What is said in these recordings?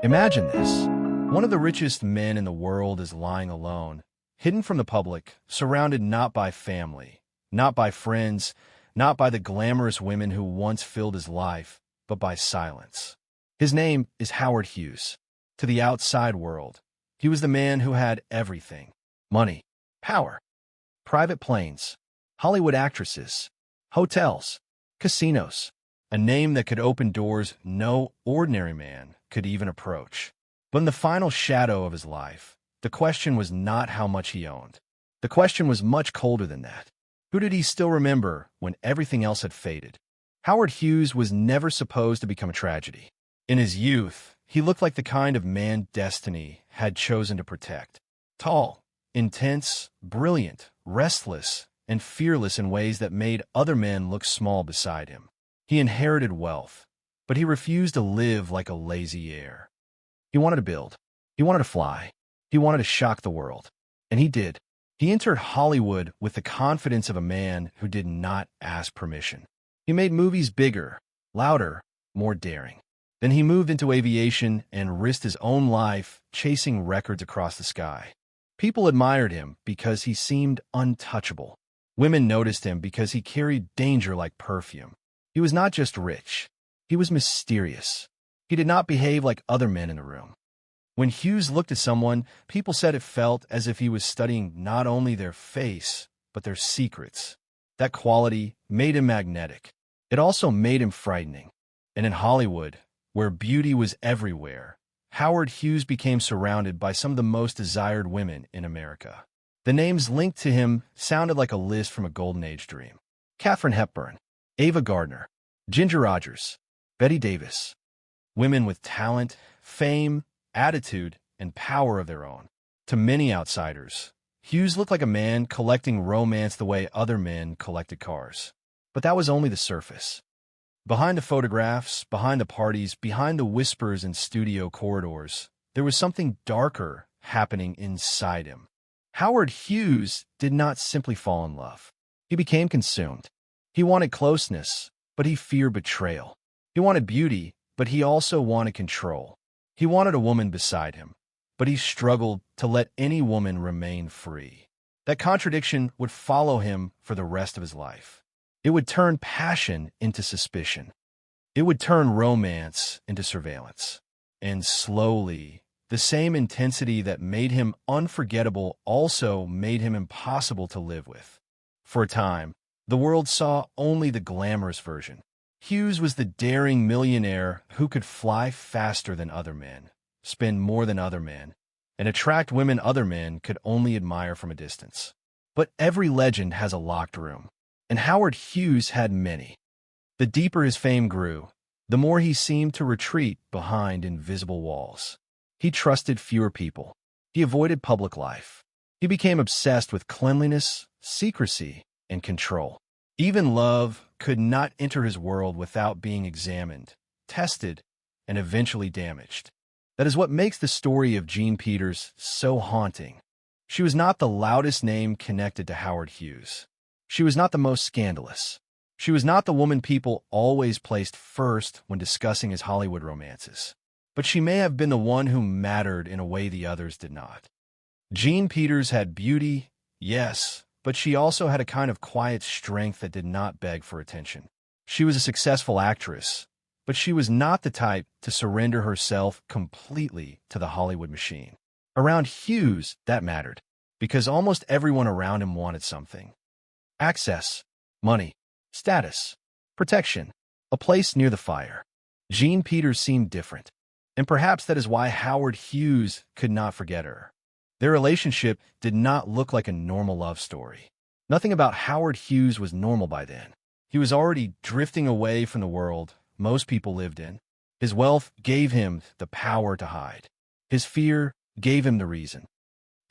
Imagine this. One of the richest men in the world is lying alone, hidden from the public, surrounded not by family, not by friends, not by the glamorous women who once filled his life, but by silence. His name is Howard Hughes. To the outside world, he was the man who had everything: money, power, private planes, Hollywood actresses, hotels, casinos, a name that could open doors no ordinary man could even approach. But in the final shadow of his life, the question was not how much he owned. The question was much colder than that. Who did he still remember when everything else had faded? Howard Hughes was never supposed to become a tragedy. In his youth, he looked like the kind of man destiny had chosen to protect. Tall, intense, brilliant, restless, and fearless in ways that made other men look small beside him. He inherited wealth, but he refused to live like a lazy heir. He wanted to build. He wanted to fly. He wanted to shock the world. And he did. He entered Hollywood with the confidence of a man who did not ask permission. He made movies bigger, louder, more daring. Then he moved into aviation and risked his own life chasing records across the sky. People admired him because he seemed untouchable. Women noticed him because he carried danger like perfume. He was not just rich. He was mysterious. He did not behave like other men in the room. When Hughes looked at someone, people said it felt as if he was studying not only their face, but their secrets. That quality made him magnetic. It also made him frightening. And in Hollywood, where beauty was everywhere, Howard Hughes became surrounded by some of the most desired women in America. The names linked to him sounded like a list from a Golden Age dream. Katharine Hepburn, Ava Gardner, Ginger Rogers, Bette Davis. Women with talent, fame, attitude, and power of their own. To many outsiders, Hughes looked like a man collecting romance the way other men collected cars. But that was only the surface. Behind the photographs, behind the parties, behind the whispers in studio corridors, there was something darker happening inside him. Howard Hughes did not simply fall in love. He became consumed. He wanted closeness, but he feared betrayal. He wanted beauty, but he also wanted control. He wanted a woman beside him, but he struggled to let any woman remain free. That contradiction would follow him for the rest of his life. It would turn passion into suspicion. It would turn romance into surveillance. And slowly, the same intensity that made him unforgettable also made him impossible to live with. For a time, the world saw only the glamorous version. Hughes was the daring millionaire who could fly faster than other men, spend more than other men, and attract women other men could only admire from a distance. But every legend has a locked room, and Howard Hughes had many. The deeper his fame grew, the more he seemed to retreat behind invisible walls. He trusted fewer people. He avoided public life. He became obsessed with cleanliness, secrecy, and control. Even love could not enter his world without being examined, tested, and eventually damaged. That is what makes the story of Jean Peters so haunting. She was not the loudest name connected to Howard Hughes. She was not the most scandalous. She was not the woman people always placed first when discussing his Hollywood romances. But she may have been the one who mattered in a way the others did not. Jean Peters had beauty, yes, but she also had a kind of quiet strength that did not beg for attention. She was a successful actress, but she was not the type to surrender herself completely to the Hollywood machine. Around Hughes, that mattered, because almost everyone around him wanted something. Access, money, status, protection, a place near the fire. Jean Peters seemed different, and perhaps that is why Howard Hughes could not forget her. Their relationship did not look like a normal love story. Nothing about Howard Hughes was normal by then. He was already drifting away from the world most people lived in. His wealth gave him the power to hide. His fear gave him the reason.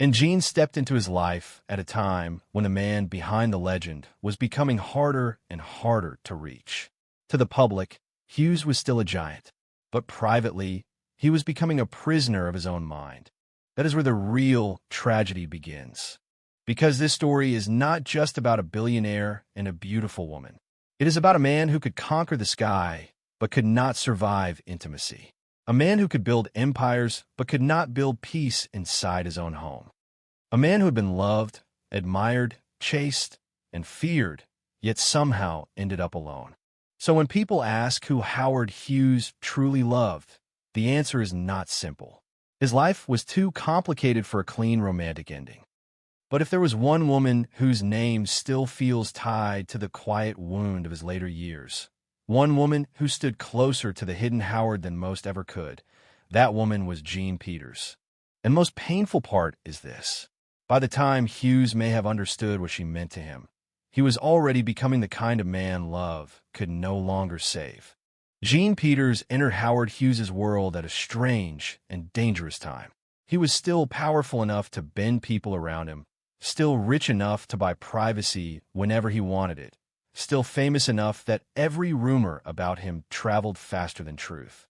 And Jean stepped into his life at a time when the man behind the legend was becoming harder and harder to reach. To the public, Hughes was still a giant, but privately, he was becoming a prisoner of his own mind. That is where the real tragedy begins. Because this story is not just about a billionaire and a beautiful woman. It is about a man who could conquer the sky, but could not survive intimacy. A man who could build empires but could not build peace inside his own home. A man who had been loved, admired, chased, and feared, yet somehow ended up alone. So when people ask who Howard Hughes truly loved, the answer is not simple. His life was too complicated for a clean romantic ending. But if there was one woman whose name still feels tied to the quiet wound of his later years, one woman who stood closer to the hidden Howard than most ever could, that woman was Jean Peters. And the most painful part is this. By the time Hughes may have understood what she meant to him, he was already becoming the kind of man love could no longer save. Jean Peters entered Howard Hughes's world at a strange and dangerous time. He was still powerful enough to bend people around him, still rich enough to buy privacy whenever he wanted it, still famous enough that every rumor about him traveled faster than truth.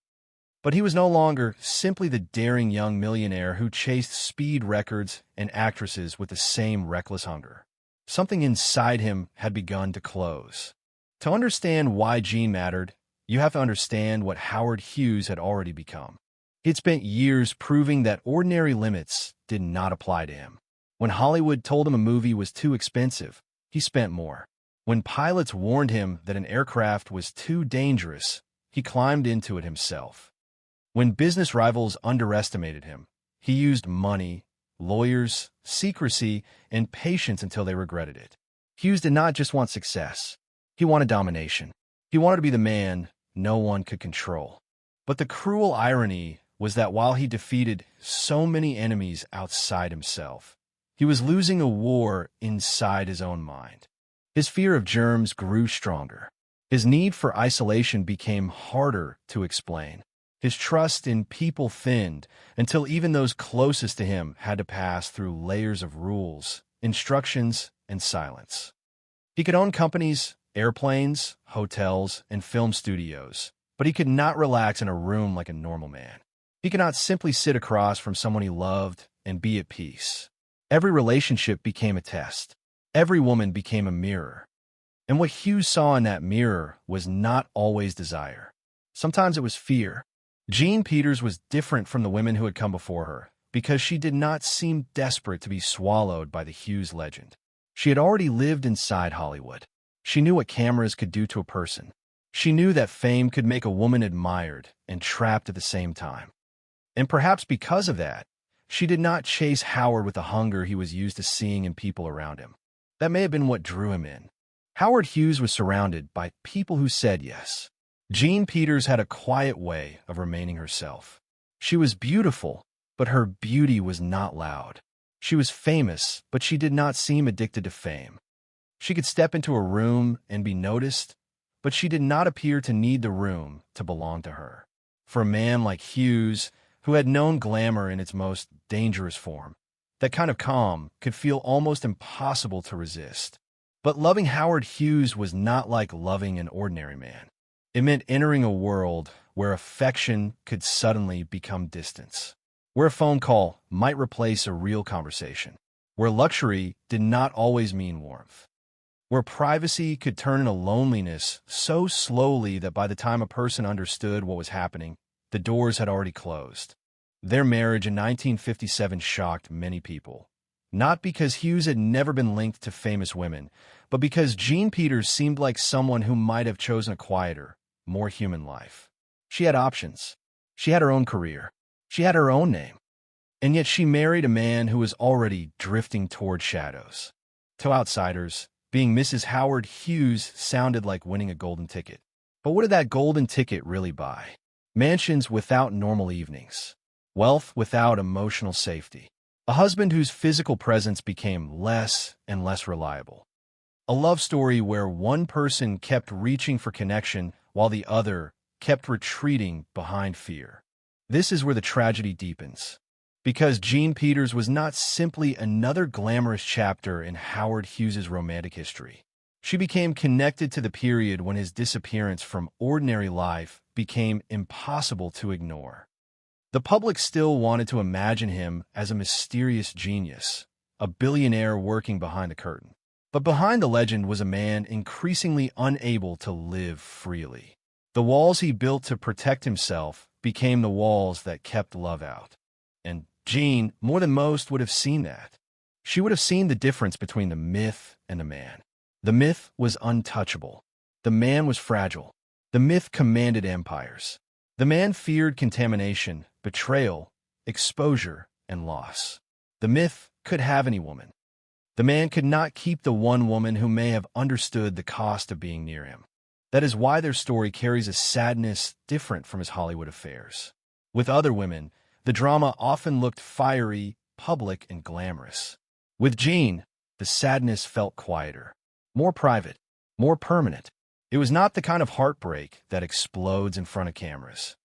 But he was no longer simply the daring young millionaire who chased speed records and actresses with the same reckless hunger. Something inside him had begun to close. To understand why Jean mattered, you have to understand what Howard Hughes had already become. He'd spent years proving that ordinary limits did not apply to him. When Hollywood told him a movie was too expensive, he spent more. When pilots warned him that an aircraft was too dangerous, he climbed into it himself. When business rivals underestimated him, he used money, lawyers, secrecy, and patience until they regretted it. Hughes did not just want success. He wanted domination. He wanted to be the man no one could control. But the cruel irony was that while he defeated so many enemies outside himself, he was losing a war inside his own mind. His fear of germs grew stronger. His need for isolation became harder to explain. His trust in people thinned until even those closest to him had to pass through layers of rules, instructions, and silence. He could own companies, airplanes, hotels, and film studios, but he could not relax in a room like a normal man. He could not simply sit across from someone he loved and be at peace. Every relationship became a test. Every woman became a mirror. And what Hughes saw in that mirror was not always desire. Sometimes it was fear. Jean Peters was different from the women who had come before her because she did not seem desperate to be swallowed by the Hughes legend. She had already lived inside Hollywood. She knew what cameras could do to a person. She knew that fame could make a woman admired and trapped at the same time. And perhaps because of that, she did not chase Howard with the hunger he was used to seeing in people around him. That may have been what drew him in. Howard Hughes was surrounded by people who said yes. Jean Peters had a quiet way of remaining herself. She was beautiful, but her beauty was not loud. She was famous, but she did not seem addicted to fame. She could step into a room and be noticed, but she did not appear to need the room to belong to her. For a man like Hughes, who had known glamour in its most dangerous form, that kind of calm could feel almost impossible to resist. But loving Howard Hughes was not like loving an ordinary man. It meant entering a world where affection could suddenly become distance, where a phone call might replace a real conversation, where luxury did not always mean warmth, where privacy could turn into loneliness so slowly that by the time a person understood what was happening, the doors had already closed. Their marriage in 1957 shocked many people, not because Hughes had never been linked to famous women, but because Jean Peters seemed like someone who might have chosen a quieter, more human life. She had options. She had her own career. She had her own name. And yet she married a man who was already drifting toward shadows. To outsiders, being Mrs. Howard Hughes sounded like winning a golden ticket. But what did that golden ticket really buy? Mansions without normal evenings. Wealth without emotional safety. A husband whose physical presence became less and less reliable. A love story where one person kept reaching for connection while the other kept retreating behind fear. This is where the tragedy deepens. Because Jean Peters was not simply another glamorous chapter in Howard Hughes's romantic history. She became connected to the period when his disappearance from ordinary life became impossible to ignore. The public still wanted to imagine him as a mysterious genius, a billionaire working behind the curtain. But behind the legend was a man increasingly unable to live freely. The walls he built to protect himself became the walls that kept love out. And Jean, more than most, would have seen that. She would have seen the difference between the myth and the man. The myth was untouchable. The man was fragile. The myth commanded empires. The man feared contamination, betrayal, exposure, and loss. The myth could have any woman. The man could not keep the one woman who may have understood the cost of being near him. That is why their story carries a sadness different from his Hollywood affairs. With other women, the drama often looked fiery, public, and glamorous. With Jean, the sadness felt quieter, more private, more permanent. It was not the kind of heartbreak that explodes in front of cameras.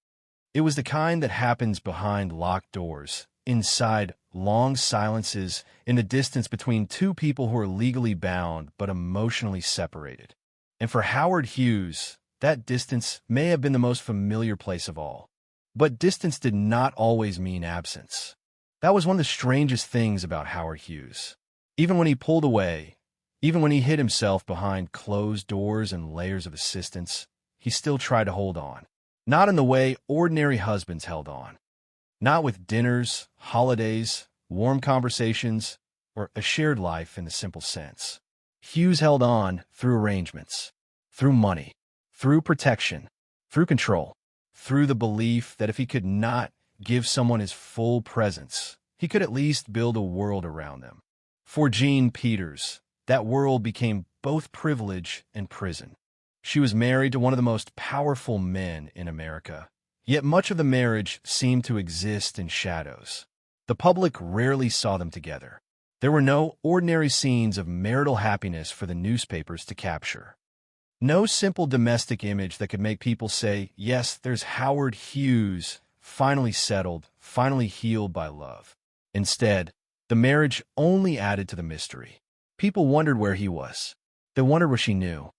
It was the kind that happens behind locked doors, inside long silences, in the distance between two people who are legally bound but emotionally separated. And for Howard Hughes, that distance may have been the most familiar place of all. But distance did not always mean absence. That was one of the strangest things about Howard Hughes. Even when he pulled away, even when he hid himself behind closed doors and layers of assistance, he still tried to hold on. Not in the way ordinary husbands held on. Not with dinners, holidays, warm conversations, or a shared life in the simple sense. Hughes held on through arrangements, through money, through protection, through control, through the belief that if he could not give someone his full presence, he could at least build a world around them. For Jean Peters, that world became both privilege and prison. She was married to one of the most powerful men in America, yet much of the marriage seemed to exist in shadows. The public rarely saw them together. There were no ordinary scenes of marital happiness for the newspapers to capture. No simple domestic image that could make people say, yes, there's Howard Hughes, finally settled, finally healed by love. Instead, the marriage only added to the mystery. People wondered where he was. They wondered what she knew.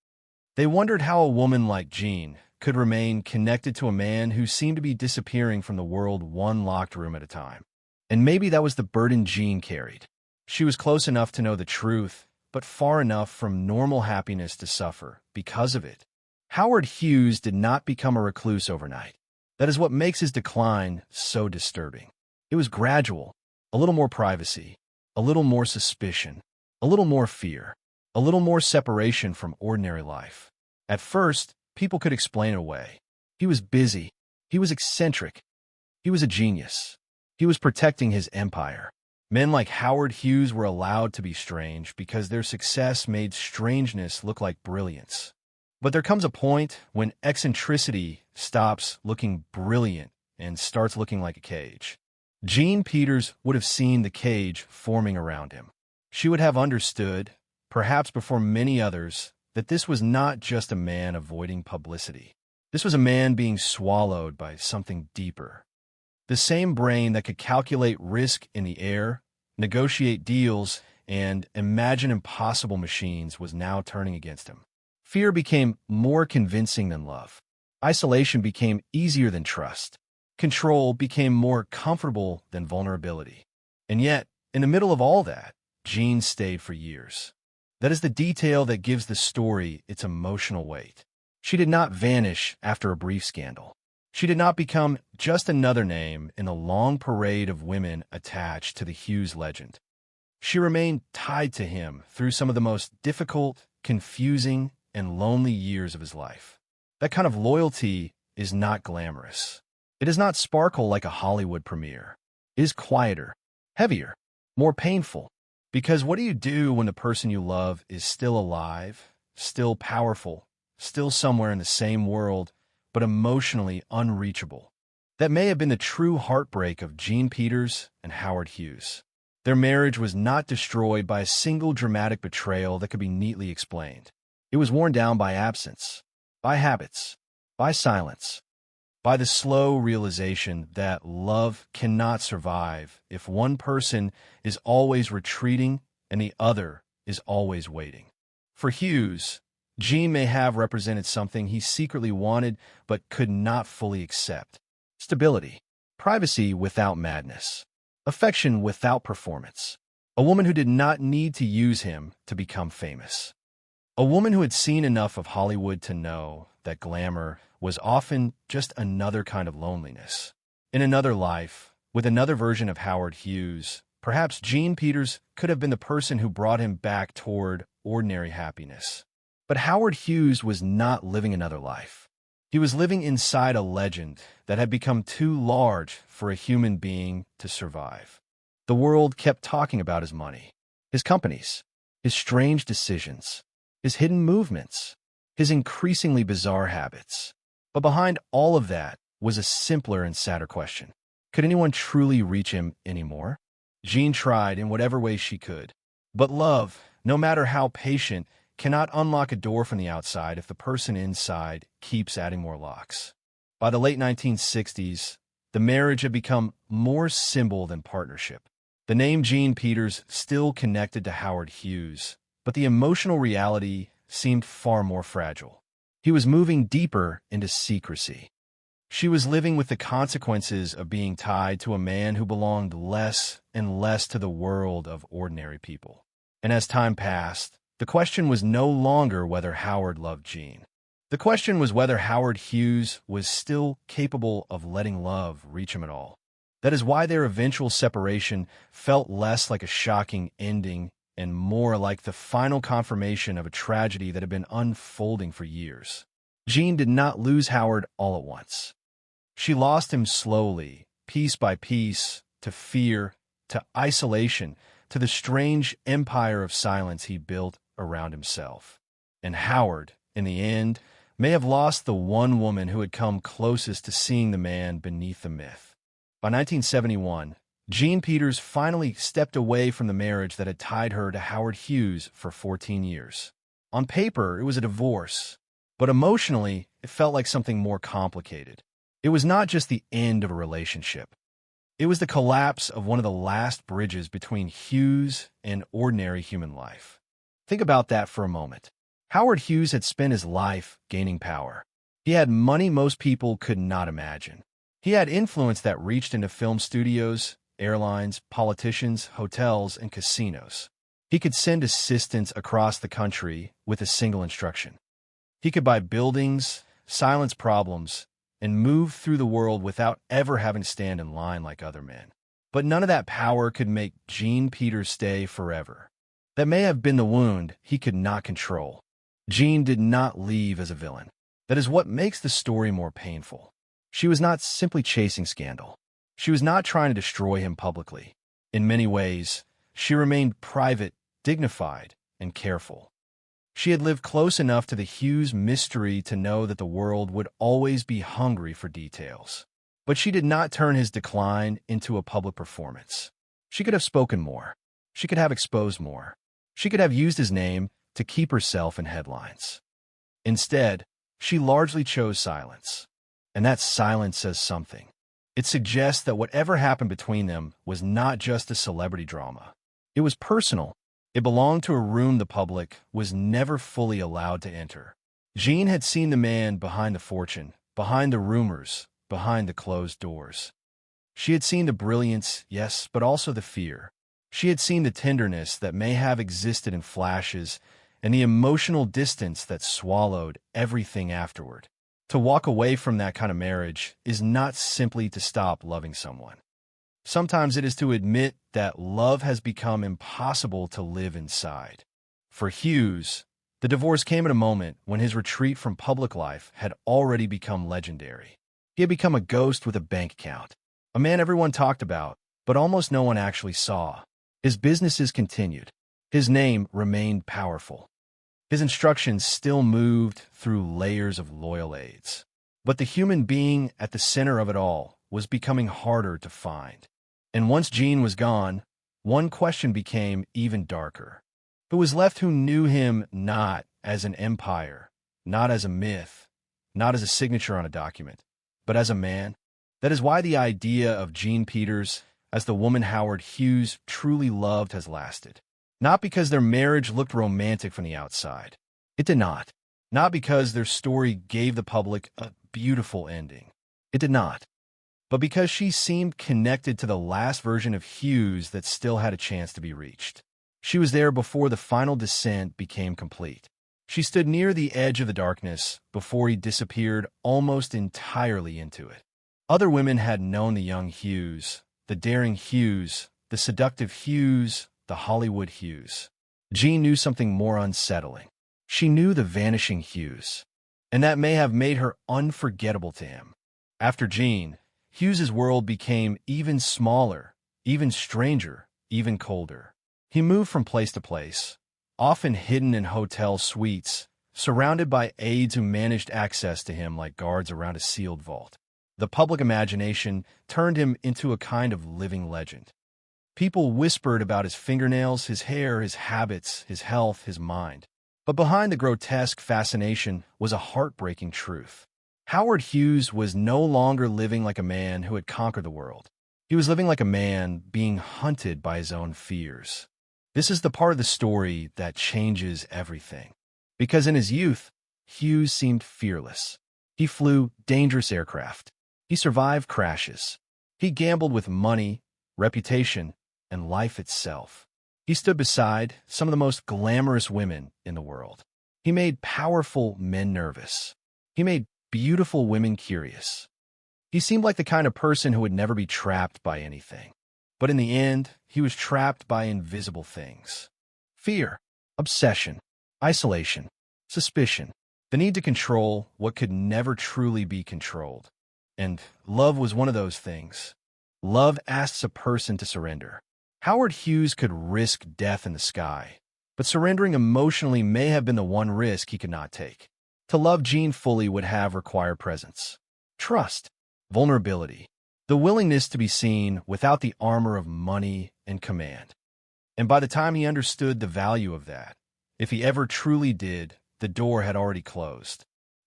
They wondered how a woman like Jean could remain connected to a man who seemed to be disappearing from the world one locked room at a time. And maybe that was the burden Jean carried. She was close enough to know the truth, but far enough from normal happiness to suffer because of it. Howard Hughes did not become a recluse overnight. That is what makes his decline so disturbing. It was gradual, a little more privacy, a little more suspicion, a little more fear, a little more separation from ordinary life. At first, people could explain it away. He was busy. He was eccentric. He was a genius. He was protecting his empire. Men like Howard Hughes were allowed to be strange because their success made strangeness look like brilliance. But there comes a point when eccentricity stops looking brilliant and starts looking like a cage. Jean Peters would have seen the cage forming around him. She would have understood, perhaps before many others, that this was not just a man avoiding publicity. This was a man being swallowed by something deeper. The same brain that could calculate risk in the air, negotiate deals, and imagine impossible machines was now turning against him. Fear became more convincing than love. Isolation became easier than trust. Control became more comfortable than vulnerability. And yet, in the middle of all that, Jean stayed for years. That is the detail that gives the story its emotional weight. She did not vanish after a brief scandal. She did not become just another name in the long parade of women attached to the Hughes legend. She remained tied to him through some of the most difficult, confusing, and lonely years of his life. That kind of loyalty is not glamorous. It does not sparkle like a Hollywood premiere. It is quieter, heavier, more painful. Because what do you do when the person you love is still alive, still powerful, still somewhere in the same world, but emotionally unreachable? That may have been the true heartbreak of Jean Peters and Howard Hughes. Their marriage was not destroyed by a single dramatic betrayal that could be neatly explained. It was worn down by absence, by habits, by silence, by the slow realization that love cannot survive if one person is always retreating and the other is always waiting. For Hughes, Jean may have represented something he secretly wanted but could not fully accept. Stability, privacy without madness, affection without performance. A woman who did not need to use him to become famous. A woman who had seen enough of Hollywood to know that glamour was often just another kind of loneliness. In another life, with another version of Howard Hughes, perhaps Jean Peters could have been the person who brought him back toward ordinary happiness. But Howard Hughes was not living another life. He was living inside a legend that had become too large for a human being to survive. The world kept talking about his money, his companies, his strange decisions, his hidden movements, his increasingly bizarre habits. But behind all of that was a simpler and sadder question. Could anyone truly reach him anymore? Jean tried in whatever way she could. But love, no matter how patient, cannot unlock a door from the outside if the person inside keeps adding more locks. By the late 1960s, the marriage had become more symbol than partnership. The name Jean Peters still connected to Howard Hughes, but the emotional reality seemed far more fragile. He was moving deeper into secrecy. She was living with the consequences of being tied to a man who belonged less and less to the world of ordinary people. And as time passed, the question was no longer whether Howard loved Jean. The question was whether Howard Hughes was still capable of letting love reach him at all. That is why their eventual separation felt less like a shocking ending and more like the final confirmation of a tragedy that had been unfolding for years. Jean did not lose Howard all at once. She lost him slowly, piece by piece, to fear, to isolation, to the strange empire of silence he built around himself. And Howard, in the end, may have lost the one woman who had come closest to seeing the man beneath the myth. By 1971, Jean Peters finally stepped away from the marriage that had tied her to Howard Hughes for 14 years. On paper, it was a divorce, but emotionally, it felt like something more complicated. It was not just the end of a relationship. It was the collapse of one of the last bridges between Hughes and ordinary human life. Think about that for a moment. Howard Hughes had spent his life gaining power. He had money most people could not imagine. He had influence that reached into film studios, airlines, politicians, hotels, and casinos. He could send assistants across the country with a single instruction. He could buy buildings, silence problems, and move through the world without ever having to stand in line like other men. But none of that power could make Jean Peters stay forever. That may have been the wound he could not control. Jean did not leave as a villain. That is what makes the story more painful. She was not simply chasing scandal. She was not trying to destroy him publicly. In many ways, she remained private, dignified, and careful. She had lived close enough to the Hughes mystery to know that the world would always be hungry for details. But she did not turn his decline into a public performance. She could have spoken more. She could have exposed more. She could have used his name to keep herself in headlines. Instead, she largely chose silence. And that silence says something. It suggests that whatever happened between them was not just a celebrity drama. It was personal. It belonged to a room the public was never fully allowed to enter. Jean had seen the man behind the fortune, behind the rumors, behind the closed doors. She had seen the brilliance, yes, but also the fear. She had seen the tenderness that may have existed in flashes and the emotional distance that swallowed everything afterward. To walk away from that kind of marriage is not simply to stop loving someone. Sometimes it is to admit that love has become impossible to live inside. For Hughes, the divorce came at a moment when his retreat from public life had already become legendary. He had become a ghost with a bank account, a man everyone talked about, but almost no one actually saw. His businesses continued. His name remained powerful. His instructions still moved through layers of loyal aides. But the human being at the center of it all was becoming harder to find. And once Jean was gone, one question became even darker. Who was left who knew him not as an empire, not as a myth, not as a signature on a document, but as a man? That is why the idea of Jean Peters as the woman Howard Hughes truly loved has lasted. Not because their marriage looked romantic from the outside. It did not. Not because their story gave the public a beautiful ending. It did not. But because she seemed connected to the last version of Hughes that still had a chance to be reached. She was there before the final descent became complete. She stood near the edge of the darkness before he disappeared almost entirely into it. Other women had known the young Hughes, the daring Hughes, the seductive Hughes, the Hollywood Hughes. Jean knew something more unsettling. She knew the vanishing Hughes, and that may have made her unforgettable to him. After Jean, Hughes's world became even smaller, even stranger, even colder. He moved from place to place, often hidden in hotel suites, surrounded by aides who managed access to him like guards around a sealed vault. The public imagination turned him into a kind of living legend. People whispered about his fingernails, his hair, his habits, his health, his mind. But behind the grotesque fascination was a heartbreaking truth. Howard Hughes was no longer living like a man who had conquered the world. He was living like a man being hunted by his own fears. This is the part of the story that changes everything. Because in his youth, Hughes seemed fearless. He flew dangerous aircraft. He survived crashes. He gambled with money, reputation, and life itself. He stood beside some of the most glamorous women in the world. He made powerful men nervous. He made beautiful women curious. He seemed like the kind of person who would never be trapped by anything. But in the end, he was trapped by invisible things. Fear, obsession, isolation, suspicion, the need to control what could never truly be controlled. And love was one of those things. Love asks a person to surrender. Howard Hughes could risk death in the sky, but surrendering emotionally may have been the one risk he could not take. To love Jean fully would have required presence, trust, vulnerability, the willingness to be seen without the armor of money and command. And by the time he understood the value of that, if he ever truly did, the door had already closed.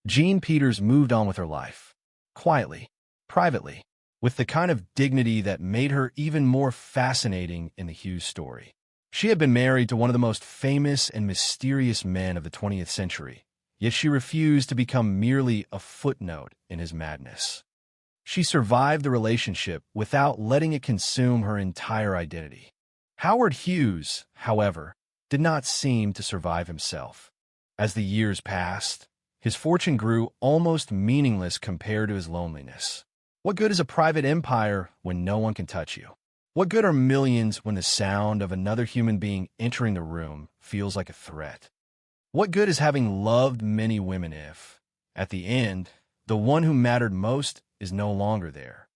Jean Peters moved on with her life, quietly, privately, with the kind of dignity that made her even more fascinating in the Hughes story. She had been married to one of the most famous and mysterious men of the 20th century, yet she refused to become merely a footnote in his madness. She survived the relationship without letting it consume her entire identity. Howard Hughes, however, did not seem to survive himself. As the years passed, his fortune grew almost meaningless compared to his loneliness. What good is a private empire when no one can touch you? What good are millions when the sound of another human being entering the room feels like a threat? What good is having loved many women if, at the end, the one who mattered most is no longer there?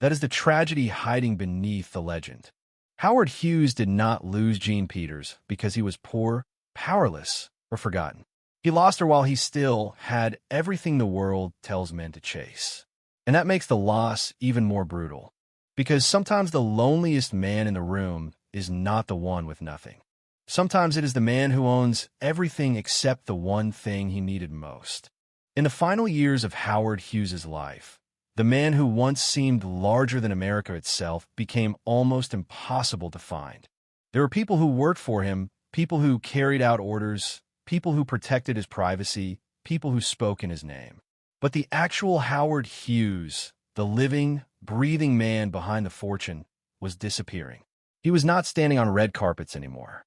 That is the tragedy hiding beneath the legend. Howard Hughes did not lose Jean Peters because he was poor, powerless, or forgotten. He lost her while he still had everything the world tells men to chase. And that makes the loss even more brutal, because sometimes the loneliest man in the room is not the one with nothing. Sometimes it is the man who owns everything except the one thing he needed most. In the final years of Howard Hughes's life, the man who once seemed larger than America itself became almost impossible to find. There were people who worked for him, people who carried out orders, people who protected his privacy, people who spoke in his name. But the actual Howard Hughes, the living, breathing man behind the fortune, was disappearing. He was not standing on red carpets anymore.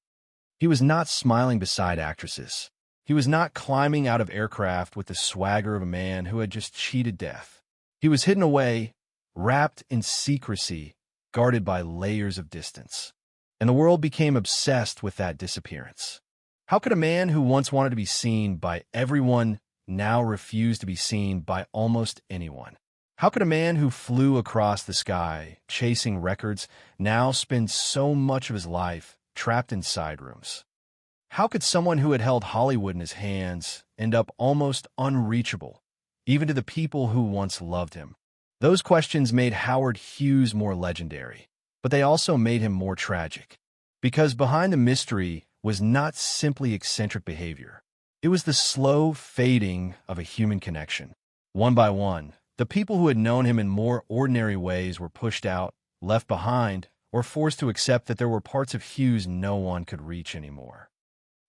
He was not smiling beside actresses. He was not climbing out of aircraft with the swagger of a man who had just cheated death. He was hidden away, wrapped in secrecy, guarded by layers of distance. And the world became obsessed with that disappearance. How could a man who once wanted to be seen by everyone now refuse to be seen by almost anyone? How could a man who flew across the sky, chasing records, now spend so much of his life trapped in side rooms? How could someone who had held Hollywood in his hands end up almost unreachable, even to the people who once loved him? Those questions made Howard Hughes more legendary, but they also made him more tragic. Because behind the mystery was not simply eccentric behavior. It was the slow fading of a human connection. One by one, the people who had known him in more ordinary ways were pushed out, left behind, or forced to accept that there were parts of Hughes no one could reach anymore.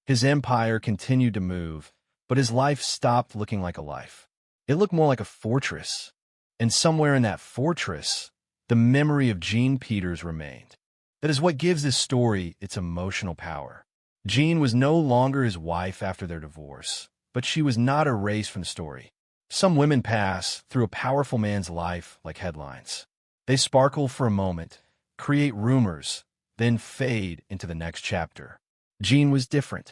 His empire continued to move, but his life stopped looking like a life. It looked more like a fortress. And somewhere in that fortress, the memory of Jean Peters remained. That is what gives this story its emotional power. Jean was no longer his wife after their divorce, but she was not erased from the story. Some women pass through a powerful man's life like headlines. They sparkle for a moment, create rumors, then fade into the next chapter. Jean was different.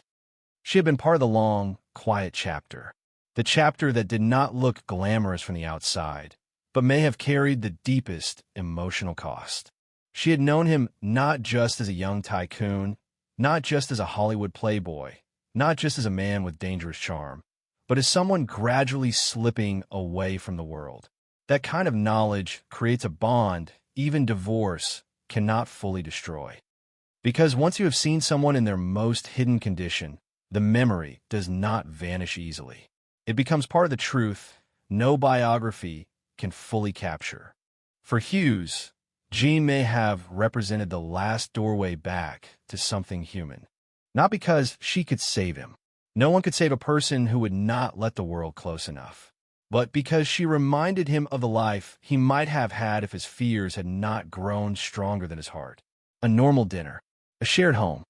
She had been part of the long, quiet chapter. The chapter that did not look glamorous from the outside, but may have carried the deepest emotional cost. She had known him not just as a young tycoon, not just as a Hollywood playboy, not just as a man with dangerous charm, but as someone gradually slipping away from the world. That kind of knowledge creates a bond even divorce cannot fully destroy. Because once you have seen someone in their most hidden condition, the memory does not vanish easily. It becomes part of the truth no biography can fully capture. For Hughes, Jean may have represented the last doorway back to something human. Not because she could save him. No one could save a person who would not let the world close enough. But because she reminded him of the life he might have had if his fears had not grown stronger than his heart. A normal dinner, a shared home,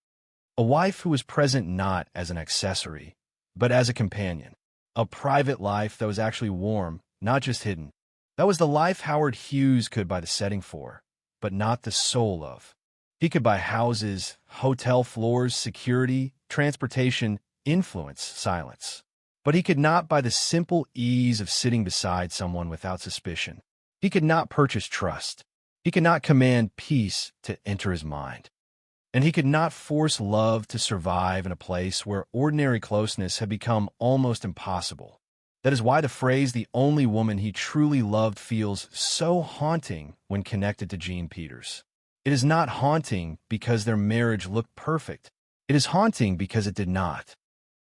a wife who was present not as an accessory, but as a companion. A private life that was actually warm, not just hidden. That was the life Howard Hughes could buy the setting for, but not the soul of. He could buy houses, hotel floors, security, transportation, influence, silence. But he could not buy the simple ease of sitting beside someone without suspicion. He could not purchase trust. He could not command peace to enter his mind. And he could not force love to survive in a place where ordinary closeness had become almost impossible. That is why the phrase "the only woman he truly loved" feels so haunting when connected to Jean Peters. It is not haunting because their marriage looked perfect. It is haunting because it did not.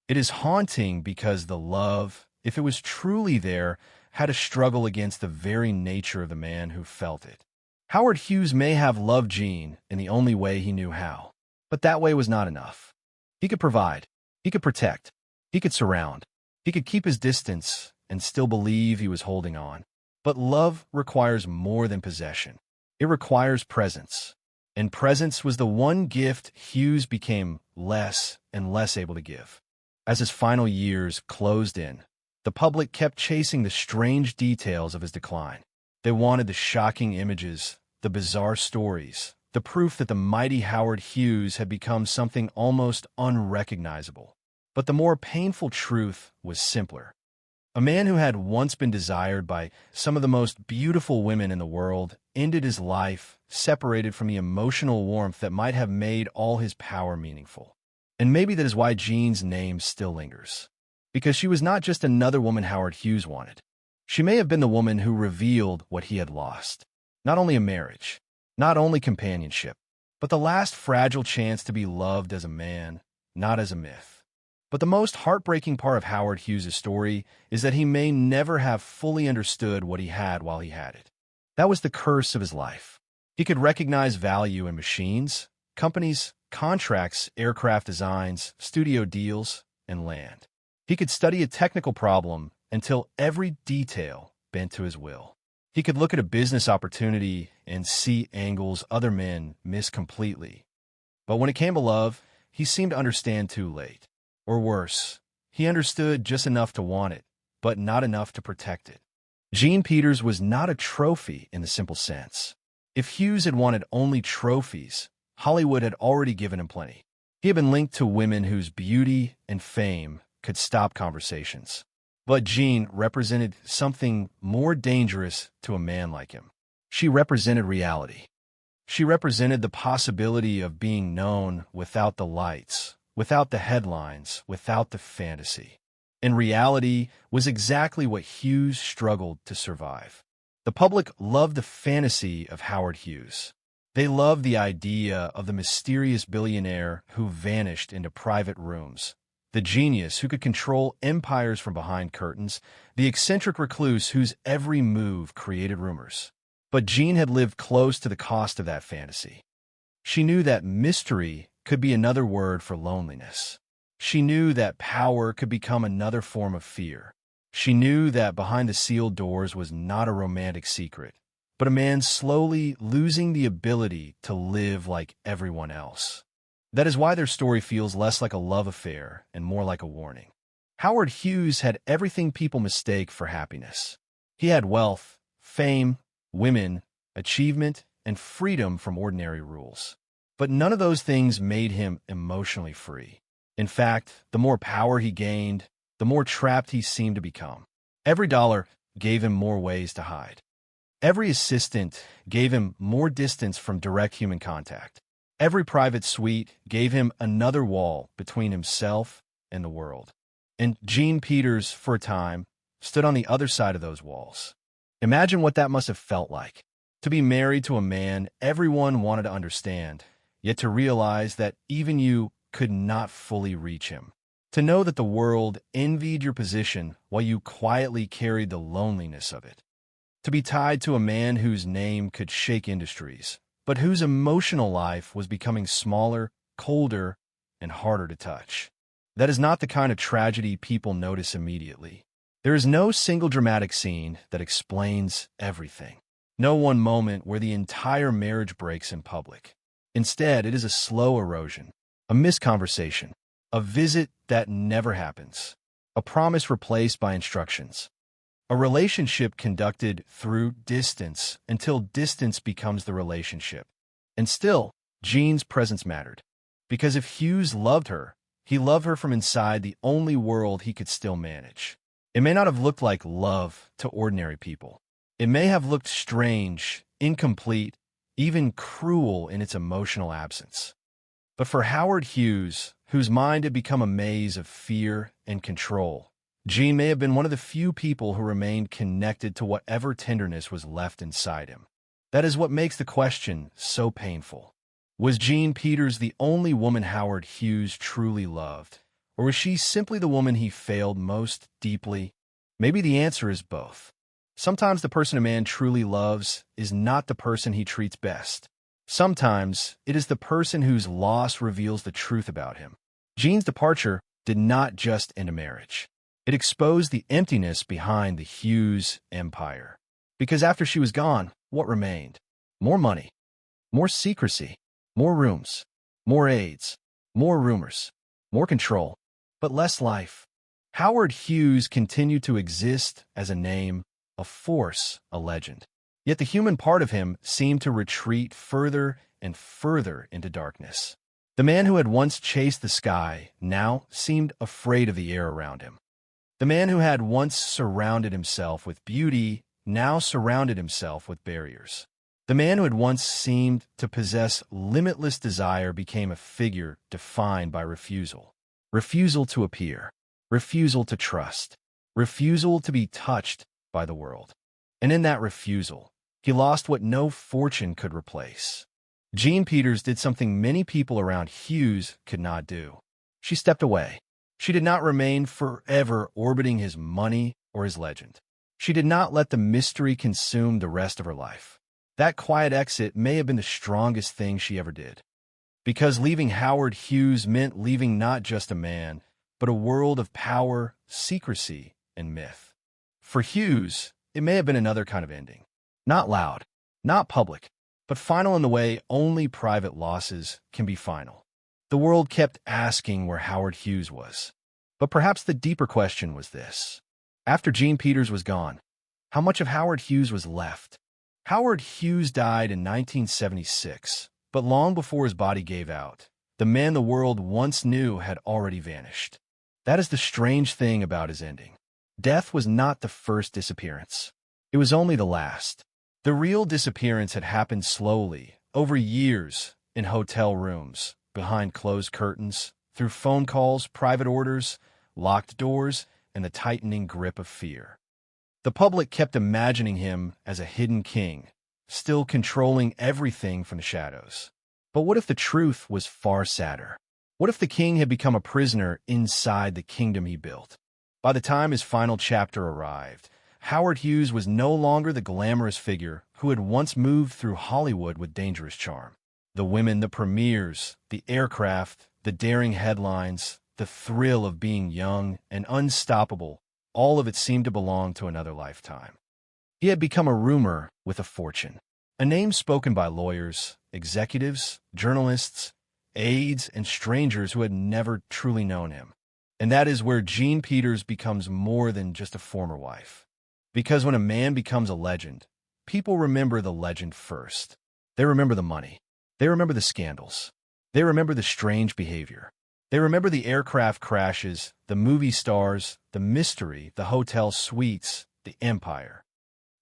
It is haunting because the love, if it was truly there, had to struggle against the very nature of the man who felt it. Howard Hughes may have loved Jean in the only way he knew how, but that way was not enough. He could provide, he could protect, he could surround, he could keep his distance and still believe he was holding on. But love requires more than possession. It requires presence. And presence was the one gift Hughes became less and less able to give. As his final years closed in, the public kept chasing the strange details of his decline. They wanted the shocking images, the bizarre stories, the proof that the mighty Howard Hughes had become something almost unrecognizable. But the more painful truth was simpler. A man who had once been desired by some of the most beautiful women in the world ended his life separated from the emotional warmth that might have made all his power meaningful. And maybe that is why Jean's name still lingers. Because she was not just another woman Howard Hughes wanted. She may have been the woman who revealed what he had lost. Not only a marriage, not only companionship, but the last fragile chance to be loved as a man, not as a myth. But the most heartbreaking part of Howard Hughes' story is that he may never have fully understood what he had while he had it. That was the curse of his life. He could recognize value in machines, companies, contracts, aircraft designs, studio deals, and land. He could study a technical problem until every detail bent to his will. He could look at a business opportunity and see angles other men miss completely. But when it came to love, he seemed to understand too late. Or worse, he understood just enough to want it, but not enough to protect it. Jean Peters was not a trophy in the simple sense. If Hughes had wanted only trophies, Hollywood had already given him plenty. He had been linked to women whose beauty and fame could stop conversations. But Jean represented something more dangerous to a man like him. She represented reality. She represented the possibility of being known without the lights, without the headlines, without the fantasy. And reality was exactly what Hughes struggled to survive. The public loved the fantasy of Howard Hughes. They loved the idea of the mysterious billionaire who vanished into private rooms, the genius who could control empires from behind curtains, the eccentric recluse whose every move created rumors. But Jean had lived close to the cost of that fantasy. She knew that mystery could be another word for loneliness. She knew that power could become another form of fear. She knew that behind the sealed doors was not a romantic secret, but a man slowly losing the ability to live like everyone else. That is why their story feels less like a love affair and more like a warning. Howard Hughes had everything people mistake for happiness. He had wealth, fame, women, achievement, and freedom from ordinary rules. But none of those things made him emotionally free. In fact, the more power he gained, the more trapped he seemed to become. Every dollar gave him more ways to hide. Every assistant gave him more distance from direct human contact. Every private suite gave him another wall between himself and the world. And Jean Peters, for a time, stood on the other side of those walls. Imagine what that must have felt like. To be married to a man everyone wanted to understand, yet to realize that even you could not fully reach him. To know that the world envied your position while you quietly carried the loneliness of it. To be tied to a man whose name could shake industries, but whose emotional life was becoming smaller, colder, and harder to touch. That is not the kind of tragedy people notice immediately. There is no single dramatic scene that explains everything. No one moment where the entire marriage breaks in public. Instead, it is a slow erosion, a misconversation, a visit that never happens, a promise replaced by instructions, a relationship conducted through distance until distance becomes the relationship. And still, Jean's presence mattered. Because if Hughes loved her, he loved her from inside the only world he could still manage. It may not have looked like love to ordinary people. It may have looked strange, incomplete, even cruel in its emotional absence. But for Howard Hughes, whose mind had become a maze of fear and control, Jean may have been one of the few people who remained connected to whatever tenderness was left inside him. That is what makes the question so painful. Was Jean Peters the only woman Howard Hughes truly loved? Or was she simply the woman he failed most deeply? Maybe the answer is both. Sometimes the person a man truly loves is not the person he treats best. Sometimes it is the person whose loss reveals the truth about him. Jean's departure did not just end a marriage. It exposed the emptiness behind the Hughes empire. Because after she was gone, what remained? More money, more secrecy, more rooms, more aides, more rumors, more control, but less life. Howard Hughes continued to exist as a name, a force, a legend. Yet the human part of him seemed to retreat further and further into darkness. The man who had once chased the sky now seemed afraid of the air around him. The man who had once surrounded himself with beauty now surrounded himself with barriers. The man who had once seemed to possess limitless desire became a figure defined by refusal. Refusal to appear. Refusal to trust. Refusal to be touched by the world. And in that refusal, he lost what no fortune could replace. Jean Peters did something many people around Hughes could not do. She stepped away. She did not remain forever orbiting his money or his legend. She did not let the mystery consume the rest of her life. That quiet exit may have been the strongest thing she ever did. Because leaving Howard Hughes meant leaving not just a man, but a world of power, secrecy, and myth. For Hughes, it may have been another kind of ending. Not loud, not public, but final in the way only private losses can be final. The world kept asking where Howard Hughes was. But perhaps the deeper question was this. After Jean Peters was gone, how much of Howard Hughes was left? Howard Hughes died in 1976, but long before his body gave out, the man the world once knew had already vanished. That is the strange thing about his ending. Death was not the first disappearance. It was only the last. The real disappearance had happened slowly, over years, in hotel rooms, behind closed curtains, through phone calls, private orders, locked doors, and the tightening grip of fear. The public kept imagining him as a hidden king, still controlling everything from the shadows. But what if the truth was far sadder? What if the king had become a prisoner inside the kingdom he built? By the time his final chapter arrived, Howard Hughes was no longer the glamorous figure who had once moved through Hollywood with dangerous charm. The women, the premieres, the aircraft, the daring headlines, the thrill of being young and unstoppable, all of it seemed to belong to another lifetime. He had become a rumor with a fortune, a name spoken by lawyers, executives, journalists, aides, and strangers who had never truly known him. And that is where Jean Peters becomes more than just a former wife. Because when a man becomes a legend, people remember the legend first. They remember the money. They remember the scandals. They remember the strange behavior. They remember the aircraft crashes, the movie stars, the mystery, the hotel suites, the empire.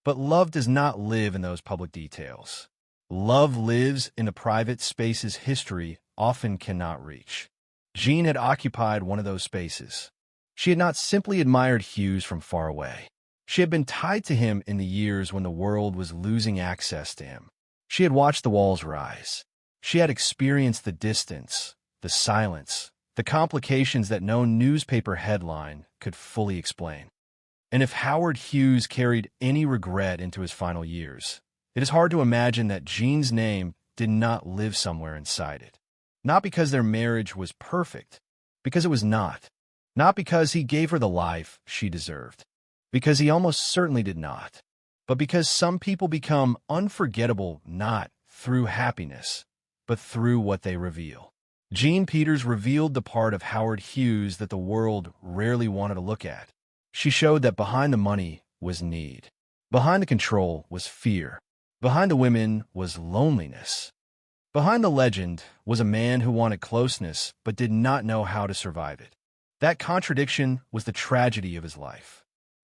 But love does not live in those public details. Love lives in the private spaces history often cannot reach. Jean had occupied one of those spaces. She had not simply admired Hughes from far away. She had been tied to him in the years when the world was losing access to him. She had watched the walls rise. She had experienced the distance, the silence, the complications that no newspaper headline could fully explain. And if Howard Hughes carried any regret into his final years, it is hard to imagine that Jean's name did not live somewhere inside it. Not because their marriage was perfect, because it was not. Not because he gave her the life she deserved, because he almost certainly did not, but because some people become unforgettable not through happiness, but through what they reveal. Jean Peters revealed the part of Howard Hughes that the world rarely wanted to look at. She showed that behind the money was need. Behind the control was fear. Behind the women was loneliness. Behind the legend was a man who wanted closeness but did not know how to survive it. That contradiction was the tragedy of his life.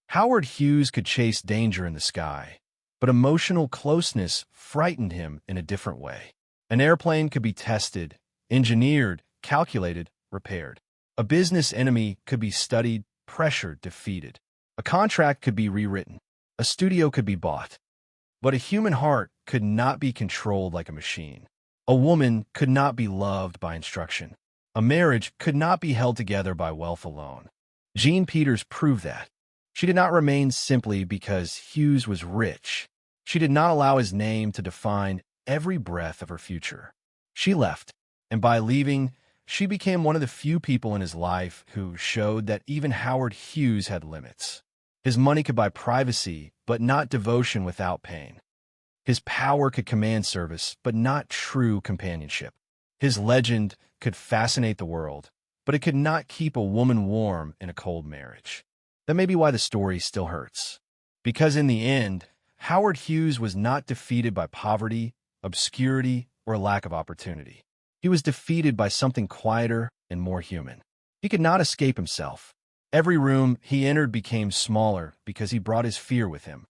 Howard Hughes could chase danger in the sky, but emotional closeness frightened him in a different way. An airplane could be tested, engineered, calculated, repaired. A business enemy could be studied, pressured, defeated. A contract could be rewritten. A studio could be bought. But a human heart could not be controlled like a machine. A woman could not be loved by instruction. A marriage could not be held together by wealth alone. Jean Peters proved that. She did not remain simply because Hughes was rich. She did not allow his name to define every breath of her future. She left, and by leaving, she became one of the few people in his life who showed that even Howard Hughes had limits. His money could buy privacy, but not devotion without pain. His power could command service, but not true companionship. His legend could fascinate the world, but it could not keep a woman warm in a cold marriage. That may be why the story still hurts. Because in the end, Howard Hughes was not defeated by poverty, obscurity, or lack of opportunity. He was defeated by something quieter and more human. He could not escape himself. Every room he entered became smaller because he brought his fear with him.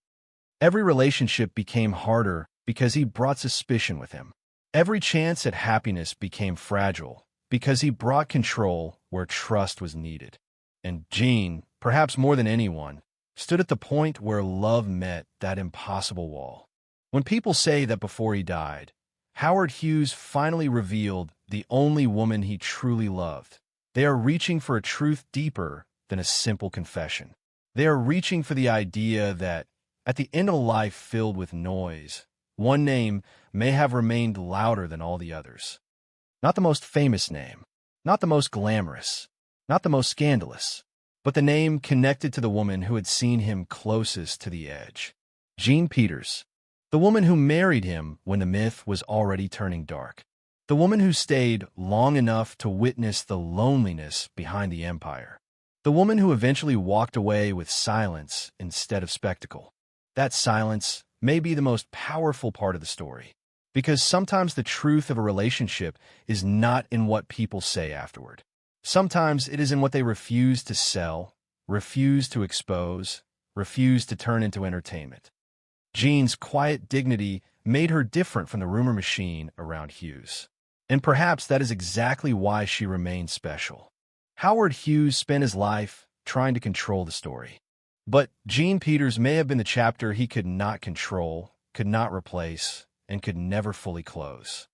Every relationship became harder because he brought suspicion with him. Every chance at happiness became fragile because he brought control where trust was needed. And Jean, perhaps more than anyone, stood at the point where love met that impossible wall. When people say that before he died, Howard Hughes finally revealed the only woman he truly loved, they are reaching for a truth deeper than a simple confession. They are reaching for the idea that, at the end of a life filled with noise, one name may have remained louder than all the others. Not the most famous name, not the most glamorous, not the most scandalous, but the name connected to the woman who had seen him closest to the edge. Jean Peters, the woman who married him when the myth was already turning dark. The woman who stayed long enough to witness the loneliness behind the empire. The woman who eventually walked away with silence instead of spectacle. That silence may be the most powerful part of the story, because sometimes the truth of a relationship is not in what people say afterward. Sometimes it is in what they refuse to sell, refuse to expose, refuse to turn into entertainment. Jean's quiet dignity made her different from the rumor machine around Hughes. And perhaps that is exactly why she remained special. Howard Hughes spent his life trying to control the story. But Jean Peters may have been the chapter he could not control, could not replace, and could never fully close.